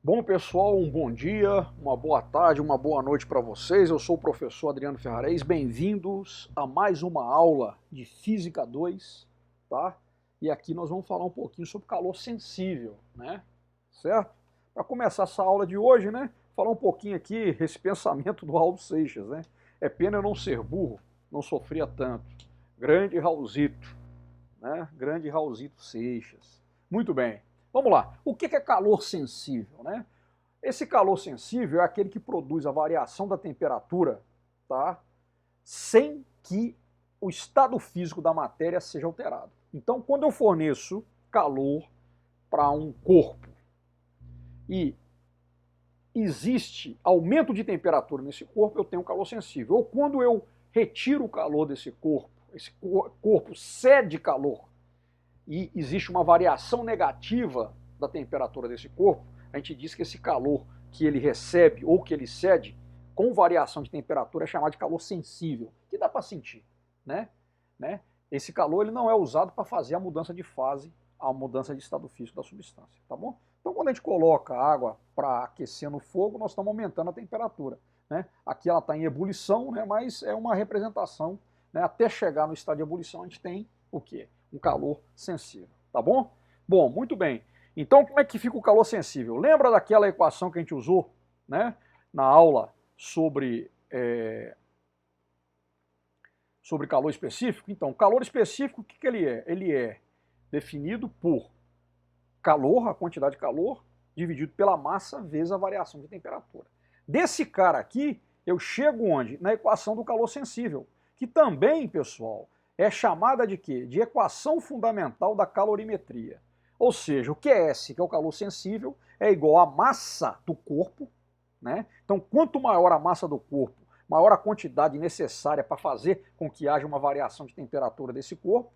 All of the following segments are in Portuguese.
Bom, pessoal, um bom dia, uma boa tarde, uma boa noite para vocês. Eu sou o professor Adriano Ferrarez. Bem-vindos a mais uma aula de Física 2, tá? E aqui nós vamos falar um pouquinho sobre calor sensível, né? Certo? Para começar essa aula de hoje, né? Falar um pouquinho aqui, esse pensamento do Raul Seixas, né? É pena eu não ser burro, não sofria tanto. Grande Raulzito, né? Grande Raulzito Seixas. Muito bem. Vamos lá. O que é calor sensível, né? Esse calor sensível é aquele que produz a variação da temperatura, tá? Sem que o estado físico da matéria seja alterado. Então, quando eu forneço calor para um corpo e existe aumento de temperatura nesse corpo, eu tenho calor sensível. Ou quando eu retiro o calor desse corpo, esse corpo cede calor e existe uma variação negativa da temperatura desse corpo, a gente diz que esse calor que ele recebe ou que ele cede com variação de temperatura é chamado de calor sensível, que dá para sentir, né? Esse calor ele não é usado para fazer a mudança de fase, a mudança de estado físico da substância, tá bom? Então quando a gente coloca água para aquecer no fogo, nós estamos aumentando a temperatura, né? Aqui ela está em ebulição, né? Mas é uma representação, né? Até chegar no estado de ebulição a gente tem o quê? Um calor sensível, tá bom? Bom, muito bem. Então, como é que fica o calor sensível? Lembra daquela equação que a gente usou, né, na aula sobre calor específico? Então, calor específico, o que ele é? Ele é definido por calor, a quantidade de calor, dividido pela massa vezes a variação de temperatura. Desse cara aqui, eu chego onde? Na equação do calor sensível, que também, pessoal, é chamada de quê? De equação fundamental da calorimetria. Ou seja, o QS, que é o calor sensível, é igual à massa do corpo, né? Então, quanto maior a massa do corpo, maior a quantidade necessária para fazer com que haja uma variação de temperatura desse corpo,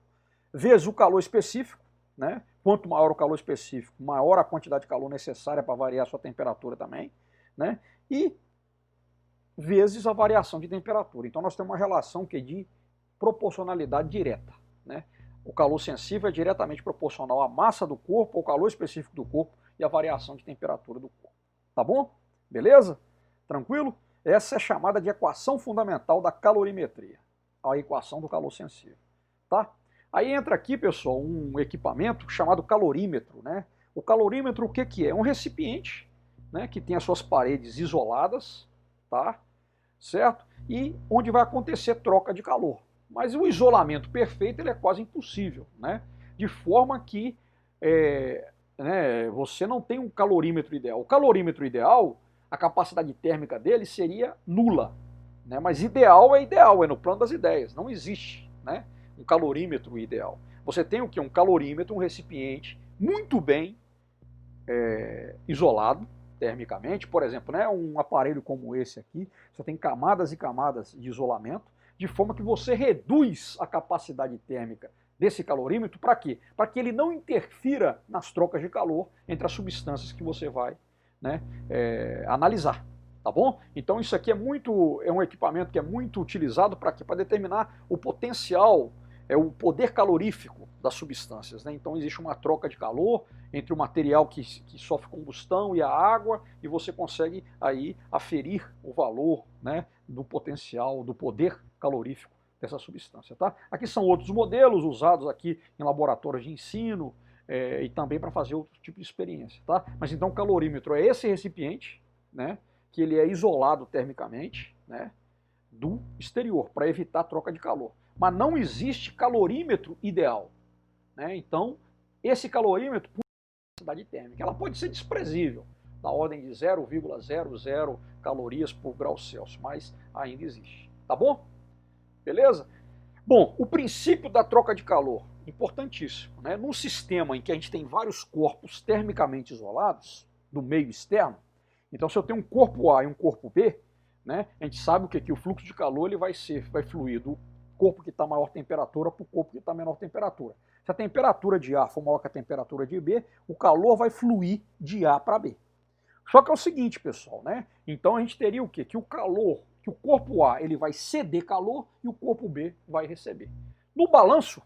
vezes o calor específico, né? Quanto maior o calor específico, maior a quantidade de calor necessária para variar a sua temperatura também, né? E vezes a variação de temperatura. Então nós temos uma relação que é de proporcionalidade direta, né? O calor sensível é diretamente proporcional à massa do corpo, ao calor específico do corpo e à variação de temperatura do corpo. Tá bom? Beleza? Tranquilo? Essa é chamada de equação fundamental da calorimetria, a equação do calor sensível, tá? Aí entra aqui, pessoal, um equipamento chamado calorímetro, né? O calorímetro o que que é? É um recipiente, né, que tem as suas paredes isoladas, tá? Certo? E onde vai acontecer troca de calor. Mas o isolamento perfeito ele é quase impossível, né? De forma que você não tem um calorímetro ideal. O calorímetro ideal, a capacidade térmica dele seria nula, né? Mas ideal, é no plano das ideias, não existe, né, um calorímetro ideal. Você tem o que? Um calorímetro, um recipiente muito bem isolado termicamente, por exemplo, né, um aparelho como esse aqui, você tem camadas e camadas de isolamento, de forma que você reduz a capacidade térmica desse calorímetro, para quê? Para que ele não interfira nas trocas de calor entre as substâncias que você vai, né, analisar, tá bom? Então isso aqui é um equipamento que é muito utilizado para quê? Para determinar o potencial, o poder calorífico das substâncias, né? Então existe uma troca de calor entre o material que sofre combustão e a água, e você consegue aí aferir o valor, né, do potencial, do poder calorífico dessa substância, tá? Aqui são outros modelos usados aqui em laboratórios de ensino e também para fazer outro tipo de experiência, tá? Mas então o calorímetro é esse recipiente, né, que ele é isolado termicamente, né, do exterior, para evitar a troca de calor. Mas não existe calorímetro ideal, né? Então, esse calorímetro, por capacidade térmica, ela pode ser desprezível, da ordem de 0,00 calorias por grau Celsius, mas ainda existe. Tá bom? Beleza? Bom, o princípio da troca de calor, importantíssimo, né? Num sistema em que a gente tem vários corpos termicamente isolados do meio externo, então se eu tenho um corpo A e um corpo B, né, a gente sabe o que o fluxo de calor ele vai fluir do corpo que está maior temperatura para o corpo que está menor temperatura. Se a temperatura de A for maior que a temperatura de B, o calor vai fluir de A para B. Só que é o seguinte, pessoal, né? Então a gente teria o quê? Que o calor, que o corpo A ele vai ceder calor e o corpo B vai receber. No balanço,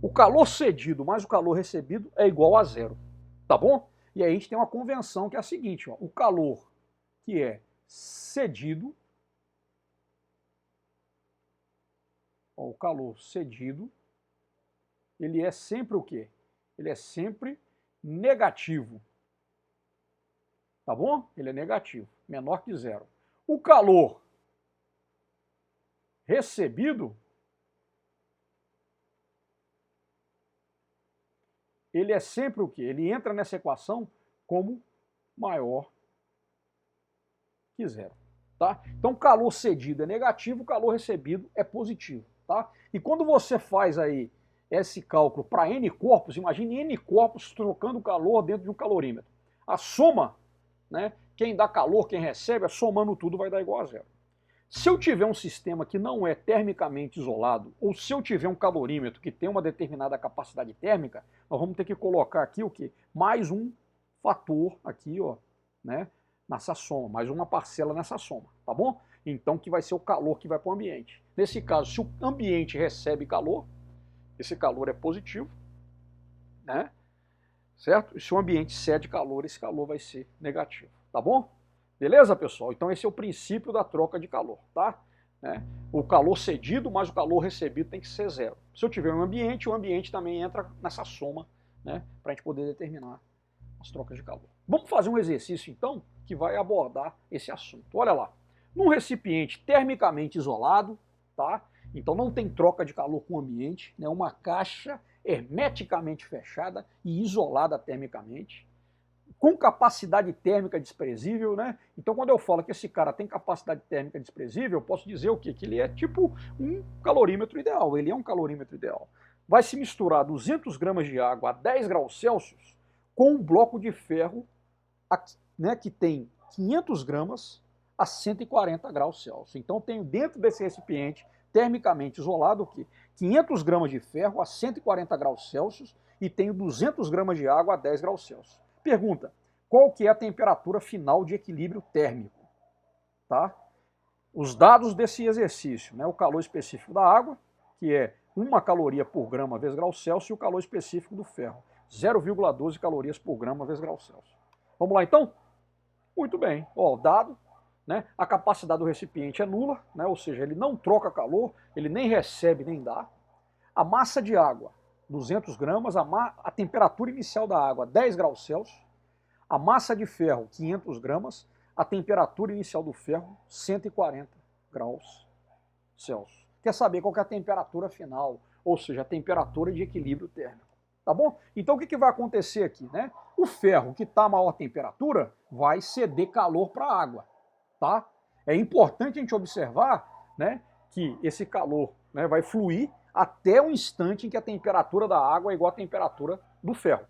o calor cedido mais o calor recebido é igual a zero, tá bom? E aí a gente tem uma convenção que é a seguinte, ó, o calor que é cedido, ó, o calor cedido, ele é sempre o quê? Ele é sempre negativo. Tá bom? Ele é negativo, menor que zero. O calor recebido, ele é sempre o quê? Ele entra nessa equação como maior que zero. Tá? Então, calor cedido é negativo, calor recebido é positivo. Tá? E quando você faz aí esse cálculo para N corpos, imagine N corpos trocando calor dentro de um calorímetro. A soma, né, quem dá calor, quem recebe, somando tudo vai dar igual a zero. Se eu tiver um sistema que não é termicamente isolado, ou se eu tiver um calorímetro que tem uma determinada capacidade térmica, nós vamos ter que colocar aqui o quê? Mais um fator aqui, ó, né, nessa soma, mais uma parcela nessa soma, tá bom? Então que vai ser o calor que vai para o ambiente. Nesse caso, se o ambiente recebe calor, esse calor é positivo, né? Certo? E se o ambiente cede calor, esse calor vai ser negativo, tá bom? Beleza, pessoal? Então esse é o princípio da troca de calor, tá? Né? O calor cedido mais o calor recebido tem que ser zero. Se eu tiver um ambiente, o ambiente também entra nessa soma, né? Para a gente poder determinar as trocas de calor. Vamos fazer um exercício, então, que vai abordar esse assunto. Olha lá. Num recipiente termicamente isolado, tá? Então não tem troca de calor com o ambiente, né? Uma caixa hermeticamente fechada e isolada termicamente, com capacidade térmica desprezível, né? Então quando eu falo que esse cara tem capacidade térmica desprezível, eu posso dizer o quê? Que ele é tipo um calorímetro ideal, ele é um calorímetro ideal. Vai se misturar 200 gramas de água a 10 graus Celsius com um bloco de ferro, né, que tem 500 gramas a 140 graus Celsius. Então tenho dentro desse recipiente termicamente isolado o quê? 500 gramas de ferro a 140 graus Celsius e tenho 200 gramas de água a 10 graus Celsius. Pergunta, qual que é a temperatura final de equilíbrio térmico? Tá? Os dados desse exercício, né? O calor específico da água, que é 1 caloria por grama vezes grau Celsius, e o calor específico do ferro, 0,12 calorias por grama vezes grau Celsius. Vamos lá então? Muito bem. Ó, o dado, né? A capacidade do recipiente é nula, né? Ou seja, ele não troca calor, ele nem recebe nem dá. A massa de água, 200 gramas, a temperatura inicial da água, 10 graus Celsius. A massa de ferro, 500 gramas, a temperatura inicial do ferro, 140 graus Celsius. Quer saber qual que é a temperatura final, ou seja, a temperatura de equilíbrio térmico. Tá bom? Então o que vai acontecer aqui, né? O ferro que está a maior temperatura vai ceder calor para a água, tá? É importante a gente observar, né, que esse calor, né, vai fluir até o instante em que a temperatura da água é igual à temperatura do ferro,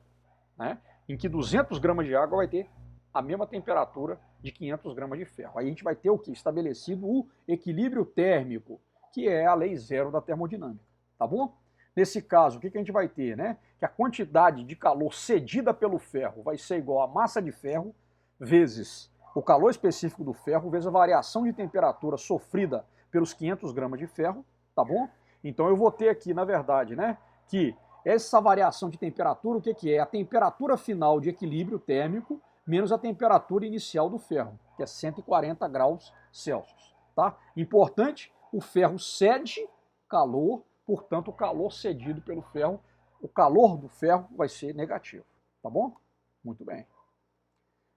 né? Em que 200 gramas de água vai ter a mesma temperatura de 500 gramas de ferro. Aí a gente vai ter o que? Estabelecido o equilíbrio térmico, que é a lei zero da termodinâmica, tá bom? Nesse caso, o que a gente vai ter, né? Que a quantidade de calor cedida pelo ferro vai ser igual a massa de ferro vezes o calor específico do ferro vezes a variação de temperatura sofrida pelos 500 gramas de ferro, tá bom? Então eu vou ter aqui, na verdade, né, que essa variação de temperatura, o que é? A temperatura final de equilíbrio térmico menos a temperatura inicial do ferro, que é 140 graus Celsius, tá? Importante, o ferro cede calor, portanto o calor cedido pelo ferro, o calor do ferro vai ser negativo, tá bom? Muito bem.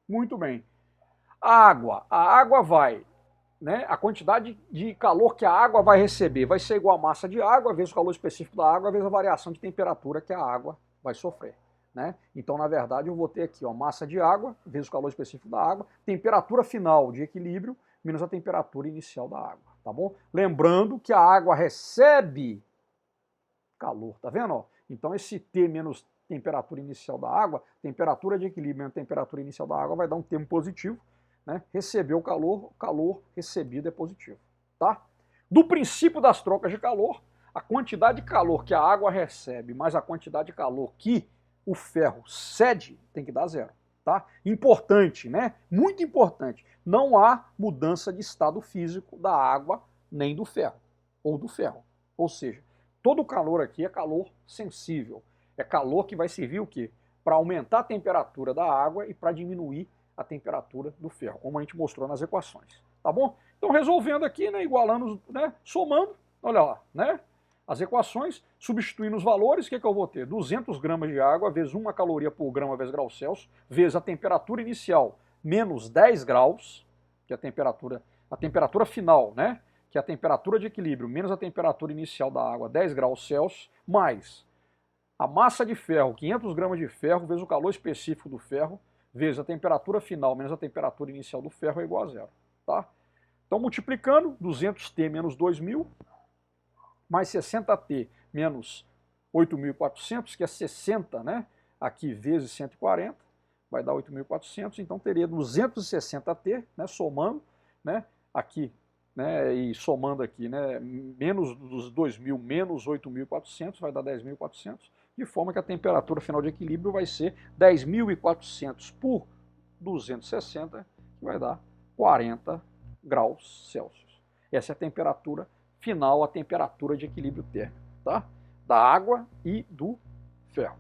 Muito bem. A água vai, né, a quantidade de calor que a água vai receber vai ser igual a massa de água vezes o calor específico da água vezes a variação de temperatura que a água vai sofrer, né? Então, na verdade, eu vou ter aqui, ó, massa de água vezes o calor específico da água, temperatura final de equilíbrio menos a temperatura inicial da água, tá bom? Lembrando que a água recebe calor, tá vendo? Ó? Então, esse T menos temperatura inicial da água, temperatura de equilíbrio menos temperatura inicial da água vai dar um termo positivo, né? Recebeu o calor recebido é positivo, tá? Do princípio das trocas de calor, a quantidade de calor que a água recebe mais a quantidade de calor que o ferro cede tem que dar zero, tá? Importante, né? Muito importante. Não há mudança de estado físico da água nem do ferro, ou do ferro. Ou seja, todo o calor aqui é calor sensível. É calor que vai servir o quê? para aumentar a temperatura da água e para diminuir a temperatura do ferro, como a gente mostrou nas equações. Tá bom? Então, resolvendo aqui, né, igualando, né, somando, olha lá, né, as equações, substituindo os valores, o que eu vou ter? 200 gramas de água vezes 1 caloria por grama vezes grau Celsius, vezes a temperatura inicial menos 10 graus, que é a temperatura final, né, que é a temperatura de equilíbrio menos a temperatura inicial da água, 10 graus Celsius, mais a massa de ferro, 500 gramas de ferro, vezes o calor específico do ferro, vezes a temperatura final menos a temperatura inicial do ferro é igual a zero. Tá? Então, multiplicando, 200T menos 2.000, mais 60T menos 8.400, que é 60, né? Aqui vezes 140, vai dar 8.400, então teria 260T, né? Somando, né? Aqui, né? E somando aqui, né? Menos dos 2.000 menos 8.400, vai dar 10.400, de forma que a temperatura final de equilíbrio vai ser 10.400 por 260, que vai dar 40 graus Celsius. Essa é a temperatura final, a temperatura de equilíbrio térmico, tá? Da água e do ferro.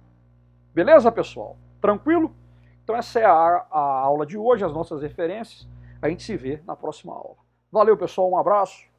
Beleza, pessoal? Tranquilo? Então essa é a aula de hoje, as nossas referências. A gente se vê na próxima aula. Valeu, pessoal, um abraço.